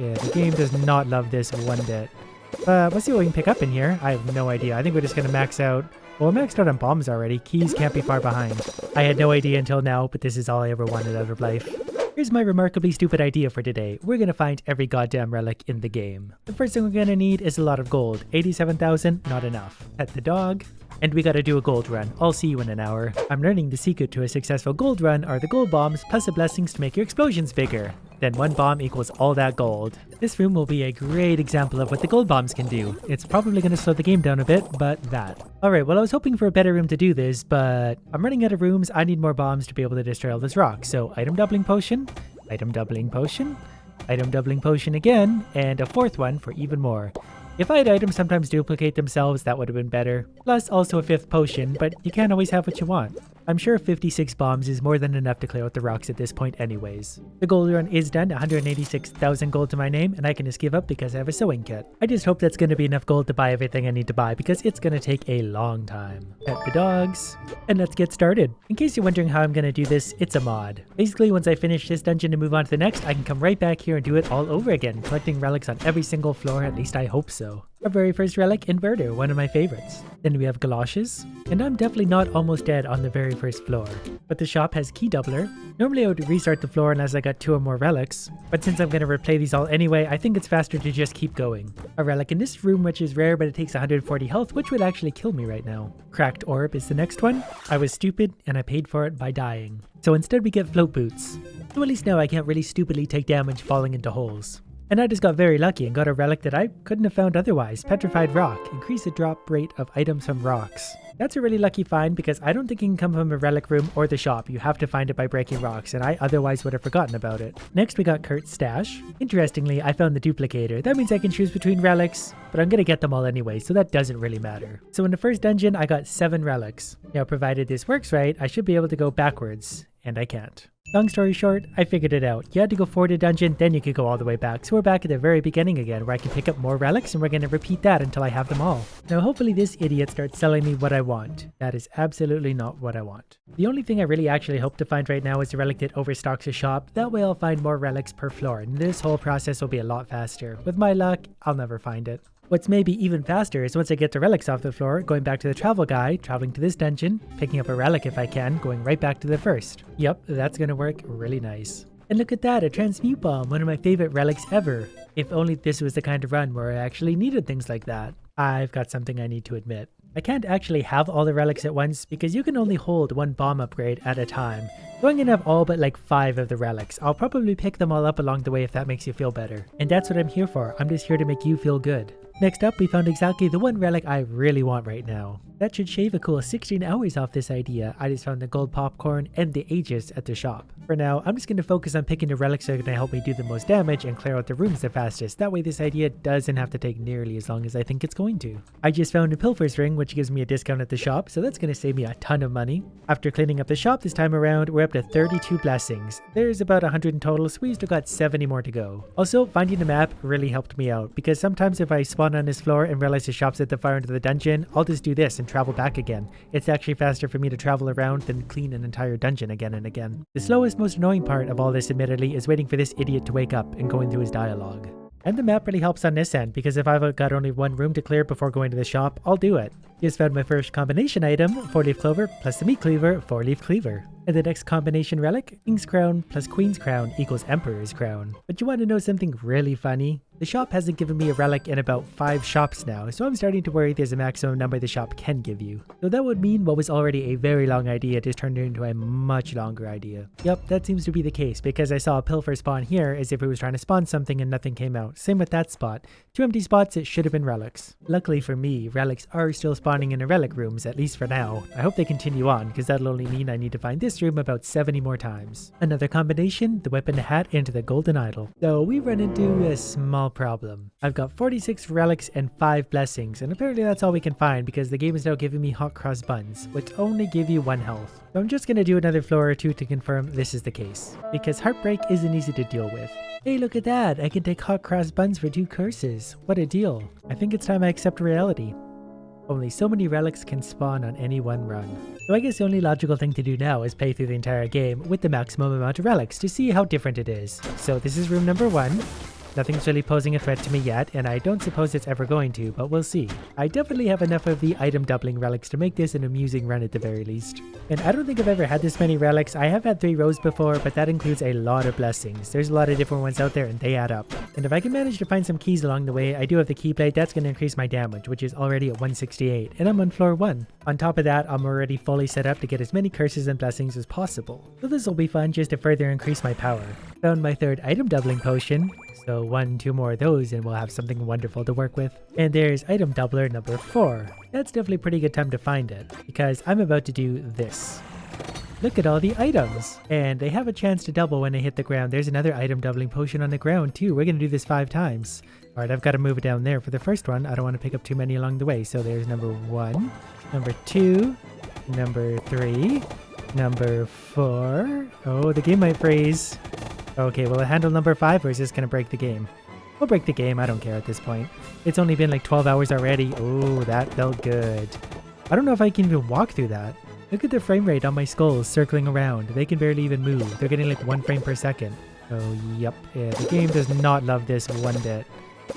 Yeah, the game does not love this one bit. Let's see what we can pick up in here. I have no idea. I think we're just going to max out. Well, we're maxed out on bombs already. Keys can't be far behind. I had no idea until now, but this is all I ever wanted out of life. Here's my remarkably stupid idea for today. We're going to find every goddamn relic in the game. The first thing we're going to need is a lot of gold. 87,000, not enough. Pet the dog. And we gotta do a gold run. I'll see you in an hour. I'm learning the secret to a successful gold run are the gold bombs plus the blessings to make your explosions bigger. Then one bomb equals all that gold. This room will be a great example of what the gold bombs can do. It's probably gonna slow the game down a bit, but that. Alright, well I was hoping for a better room to do this, but I'm running out of rooms. I need more bombs to be able to destroy all this rock. So item doubling potion, item doubling potion, item doubling potion again, and a fourth one for even more. If I had items sometimes duplicate themselves, that would have been better. Plus also a fifth potion, but you can't always have what you want. I'm sure 56 bombs is more than enough to clear out the rocks at this point anyways. The gold run is done, 186,000 gold to my name, and I can just give up because I have a sewing kit. I just hope that's going to be enough gold to buy everything I need to buy because it's going to take a long time. Pet the dogs, and let's get started. In case you're wondering how I'm going to do this, it's a mod. Basically, once I finish this dungeon and move on to the next, I can come right back here and do it all over again, collecting relics on every single floor, at least I hope so. Our very first relic, Inverter, one of my favorites. Then we have galoshes, and I'm definitely not almost dead on the very first floor. But the shop has key doubler. Normally I would restart the floor unless I got 2 or more relics, but since I'm going to replay these all anyway, I think it's faster to just keep going. A relic in this room which is rare but it takes 140 health, which would actually kill me right now. Cracked orb is the next one. I was stupid and I paid for it by dying. So instead we get float boots. So at least now I can't really stupidly take damage falling into holes. And I just got very lucky and got a relic that I couldn't have found otherwise. Petrified rock. Increase the drop rate of items from rocks. That's a really lucky find because I don't think it can come from a relic room or the shop. You have to find it by breaking rocks, and I otherwise would have forgotten about it. Next we got Kurt's stash. Interestingly, I found the duplicator. That means I can choose between relics, but I'm gonna get them all anyway, so that doesn't really matter. So in the first dungeon, I got 7 relics. Now provided this works right, I should be able to go backwards, and I can't. Long story short, I figured it out. You had to go forward a dungeon, then you could go all the way back. So we're back at the very beginning again, where I can pick up more relics, and we're going to repeat that until I have them all. Now hopefully this idiot starts selling me what I want. That is absolutely not what I want. The only thing I really actually hope to find right now is a relic that overstocks a shop. That way I'll find more relics per floor, and this whole process will be a lot faster. With my luck, I'll never find it. What's maybe even faster is once I get the relics off the floor, going back to the travel guide, traveling to this dungeon, picking up a relic if I can, going right back to the first. Yep, that's gonna work really nice. And look at that, a Transmute Bomb, one of my favorite relics ever. If only this was the kind of run where I actually needed things like that. I've got something I need to admit. I can't actually have all the relics at once because you can only hold 1 bomb upgrade at a time. So I'm gonna have all but like 5 of the relics. I'll probably pick them all up along the way if that makes you feel better. And that's what I'm here for. I'm just here to make you feel good. Next up, we found exactly the one relic I really want right now. That should shave a cool 16 hours off this idea. I just found the gold popcorn and the Aegis at the shop. For now, I'm just going to focus on picking the relics that are going to help me do the most damage and clear out the rooms the fastest. That way this idea doesn't have to take nearly as long as I think it's going to. I just found a Pilfer's Ring, which gives me a discount at the shop, so that's going to save me a ton of money. After cleaning up the shop this time around, we're up to 32 blessings. There's about 100 in total, so we still got 70 more to go. Also, finding the map really helped me out, because sometimes if I spawn on this floor and realize the shop's at the far end of the dungeon, I'll just do this and travel back again. It's actually faster for me to travel around than clean an entire dungeon again and again. The slowest, most annoying part of all this admittedly is waiting for this idiot to wake up and going through his dialogue. And the map really helps on this end, because if I've got only 1 room to clear before going to the shop, I'll do it. Just found my first combination item, 4-leaf clover plus the meat cleaver, 4-leaf cleaver. And the next combination relic, King's Crown plus Queen's Crown equals Emperor's Crown. But you want to know something really funny? The shop hasn't given me a relic in about 5 shops now, so I'm starting to worry there's a maximum number the shop can give you. So that would mean what was already a very long idea just turned into a much longer idea. Yep, that seems to be the case, because I saw a pilfer spawn here as if it was trying to spawn something and nothing came out. Same with that spot. 2 empty spots, it should have been relics. Luckily for me, relics are still spawning in the relic rooms, at least for now. I hope they continue on, because that'll only mean I need to find this room about 70 more times. Another combination, the whip and the hat into the golden idol. So we run into a small problem. I've got 46 relics and 5 blessings, and apparently that's all we can find because the game is now giving me Hot Cross Buns, which only give you 1 health. So I'm just gonna do another floor or 2 to confirm this is the case, because Heartbreak isn't easy to deal with. Hey, look at that! I can take Hot Cross Buns for 2 curses. What a deal. I think it's time I accept reality. Only so many relics can spawn on any one run. So I guess the only logical thing to do now is play through the entire game with the maximum amount of relics to see how different it is. So this is room number 1. Nothing's really posing a threat to me yet, and I don't suppose it's ever going to, but we'll see. I definitely have enough of the item doubling relics to make this an amusing run at the very least. And I don't think I've ever had this many relics. I have had 3 rows before, but that includes a lot of blessings. There's a lot of different ones out there and they add up. And if I can manage to find some keys along the way, I do have the key plate. That's going to increase my damage, which is already at 168, and I'm on floor 1. On top of that, I'm already fully set up to get as many curses and blessings as possible. So this will be fun just to further increase my power. Found my 3rd item doubling potion. So 2 more of those and we'll have something wonderful to work with. And there's item doubler number 4. That's definitely a pretty good time to find it, because I'm about to do this. Look at all the items! And they have a chance to double when they hit the ground. There's another item doubling potion on the ground too. We're going to do this 5 times. Alright, I've got to move it down there for the first one. I don't want to pick up too many along the way. So there's number 1, number 2, number 3, number 4. Oh, the game might freeze. Okay, will it handle number 5 or is this going to break the game? We'll break the game, I don't care at this point. It's only been like 12 hours already. Oh, that felt good. I don't know if I can even walk through that. Look at the frame rate on my skulls circling around. They can barely even move. They're getting like 1 frame per second. Oh, yep. Yeah, the game does not love this one bit.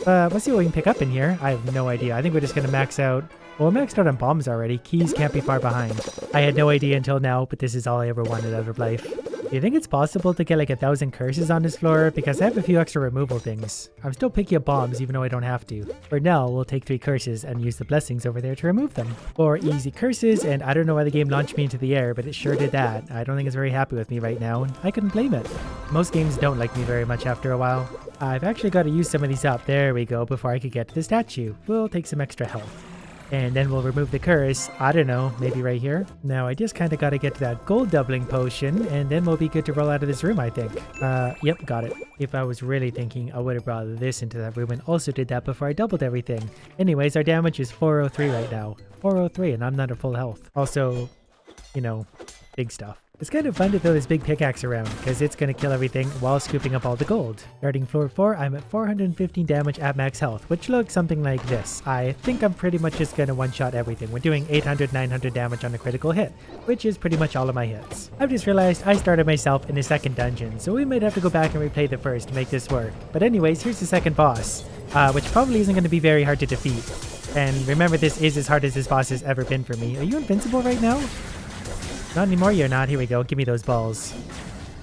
Let's see what we can pick up in here. I have no idea. I think we're just going to max out. Well, I'm maxed out on bombs already. Keys can't be far behind. I had no idea until now, but this is all I ever wanted out of life. Do you think it's possible to get like 1,000 curses on this floor? Because I have a few extra removal things. I'm still picking up bombs even though I don't have to. For now, we'll take 3 curses and use the blessings over there to remove them. 4 easy curses, and I don't know why the game launched me into the air, but it sure did that. I don't think it's very happy with me right now, and I couldn't blame it. Most games don't like me very much after a while. I've actually got to use some of these up. There we go, before I could get to the statue. We'll take some extra health. And then we'll remove the curse. I don't know, maybe right here. Now I just kind of got to get to that gold doubling potion, and then we'll be good to roll out of this room, I think. Yep, got it. If I was really thinking, I would have brought this into that room and also did that before I doubled everything. Anyways, our damage is 403 right now. 403, and I'm not at full health. Also, you know, big stuff. It's kind of fun to throw this big pickaxe around, because it's going to kill everything while scooping up all the gold. Starting floor 4, I'm at 415 damage at max health, which looks something like this. I think I'm pretty much just going to one-shot everything. We're doing 800, 900 damage on a critical hit, which is pretty much all of my hits. I've just realized I started myself in the 2nd dungeon, so we might have to go back and replay the 1st to make this work. But anyways, here's the 2nd boss, which probably isn't going to be very hard to defeat. And remember, this is as hard as this boss has ever been for me. Are you invincible right now? Not anymore, you're not. Here we go. Give me those balls.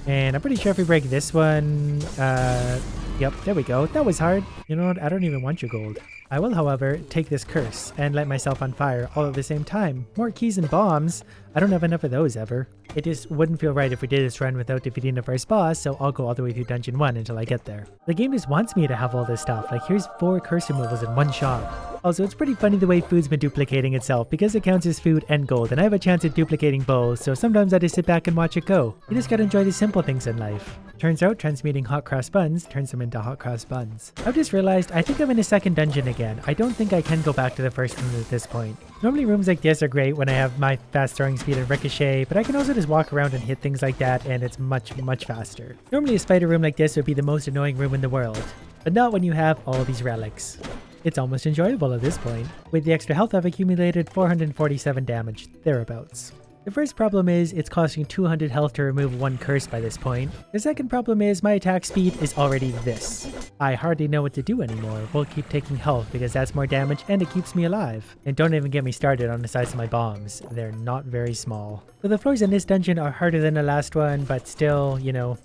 And I'm pretty sure if we break this one... Yep, there we go. That was hard. You know what? I don't even want your gold. I will, however, take this curse and light myself on fire all at the same time. More keys and bombs. I don't have enough of those ever. It just wouldn't feel right if we did this run without defeating the first boss, so I'll go all the way through Dungeon 1 until I get there. The game just wants me to have all this stuff. Like, here's 4 curse removals in one shot. Also, it's pretty funny the way food's been duplicating itself, because it counts as food and gold, and I have a chance at duplicating both, so sometimes I just sit back and watch it go. You just gotta enjoy the simple things in life. Turns out transmuting Hot Cross Buns turns them into Hot Cross Buns. I've just realized I think I'm in a 2nd dungeon again. I don't think I can go back to the 1st one at this point. Normally rooms like this are great when I have my fast throwing speed and ricochet, but I can also just walk around and hit things like that, and it's much, much faster. Normally a spider room like this would be the most annoying room in the world, but not when you have all these relics. It's almost enjoyable at this point. With the extra health I've accumulated 447 damage, thereabouts. The first problem is it's costing 200 health to remove 1 curse by this point. The second problem is my attack speed is already this. I hardly know what to do anymore. We'll keep taking health because that's more damage and it keeps me alive. And don't even get me started on the size of my bombs. They're not very small. So the floors in this dungeon are harder than the last one, but still, you know,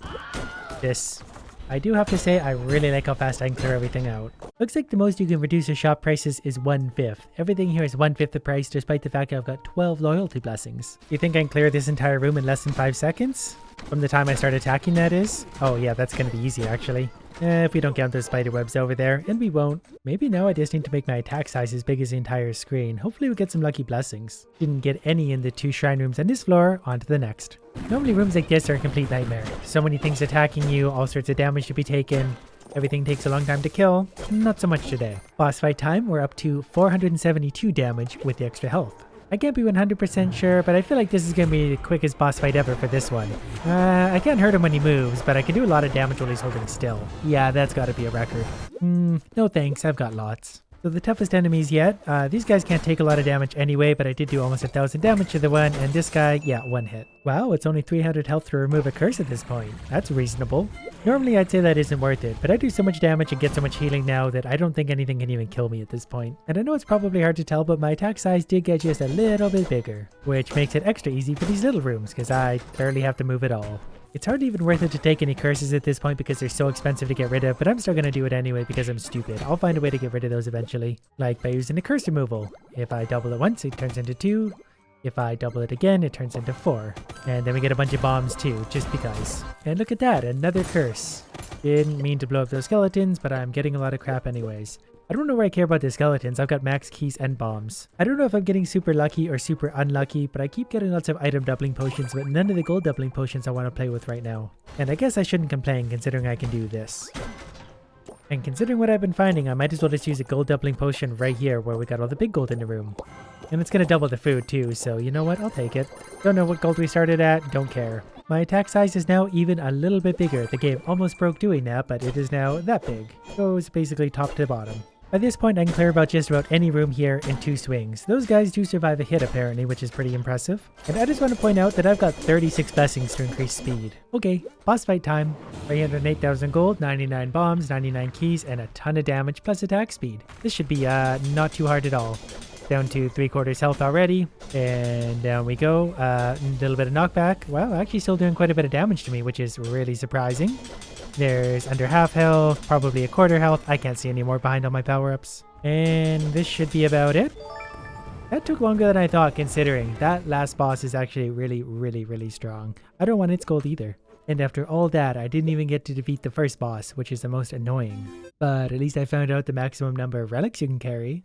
this. I do have to say I really like how fast I can clear everything out. Looks like the most you can reduce your shop prices is 1/5. Everything here is 1/5 the price despite the fact I've got 12 loyalty blessings. You think I can clear this entire room in less than 5 seconds? From the time I start attacking, that is? Oh yeah, that's gonna be easy actually. If we don't count those spider webs over there, and we won't. Maybe now I just need to make my attack size as big as the entire screen. Hopefully we'll get some lucky blessings. Didn't get any in the 2 shrine rooms on this floor, on to the next. Normally rooms like this are a complete nightmare. So many things attacking you, all sorts of damage to be taken. Everything takes a long time to kill. Not so much today. Boss fight time, we're up to 472 damage with the extra health. I can't be 100% sure, but I feel like this is going to be the quickest boss fight ever for this one. I can't hurt him when he moves, but I can do a lot of damage while he's holding still. Yeah, that's got to be a record. No thanks, I've got lots. So the toughest enemies yet. These guys can't take a lot of damage anyway, but I did do almost 1,000 damage to the one, and this guy, yeah, one hit. Wow, it's only 300 health to remove a curse at this point. That's reasonable. Normally I'd say that isn't worth it, but I do so much damage and get so much healing now that I don't think anything can even kill me at this point. And I know it's probably hard to tell, but my attack size did get just a little bit bigger, which makes it extra easy for these little rooms, because I barely have to move at all. It's hardly even worth it to take any curses at this point because they're so expensive to get rid of, but I'm still going to do it anyway because I'm stupid. I'll find a way to get rid of those eventually, like by using the curse removal. If I double it once, it turns into 2. If I double it again, it turns into 4. And then we get a bunch of bombs too, just because. And look at that, another curse. Didn't mean to blow up those skeletons, but I'm getting a lot of crap anyways. I don't know where I care about the skeletons. I've got max keys and bombs. I don't know if I'm getting super lucky or super unlucky, but I keep getting lots of item doubling potions, but none of the gold doubling potions I want to play with right now. And I guess I shouldn't complain considering I can do this. And considering what I've been finding, I might as well just use a gold doubling potion right here where we got all the big gold in the room. And it's going to double the food too, so you know what? I'll take it. Don't know what gold we started at, don't care. My attack size is now even a little bit bigger. The game almost broke doing that, but it is now that big. Goes basically top to bottom. By this point, I can clear about just about any room here in 2 swings. Those guys do survive a hit apparently, which is pretty impressive. And I just want to point out that I've got 36 blessings to increase speed. Okay, boss fight time. 308,000 gold, 99 bombs, 99 keys, and a ton of damage plus attack speed. This should be not too hard at all. Down to 3/4 health already, and down we go. A little bit of knockback. Wow, actually still doing quite a bit of damage to me, which is really surprising. There's under half health, probably a quarter health. I can't see any more behind all my power-ups. And this should be about it. That took longer than I thought, considering that last boss is actually really strong. I don't want its gold either. And after all that, I didn't even get to defeat the first boss, which is the most annoying. But at least I found out the maximum number of relics you can carry.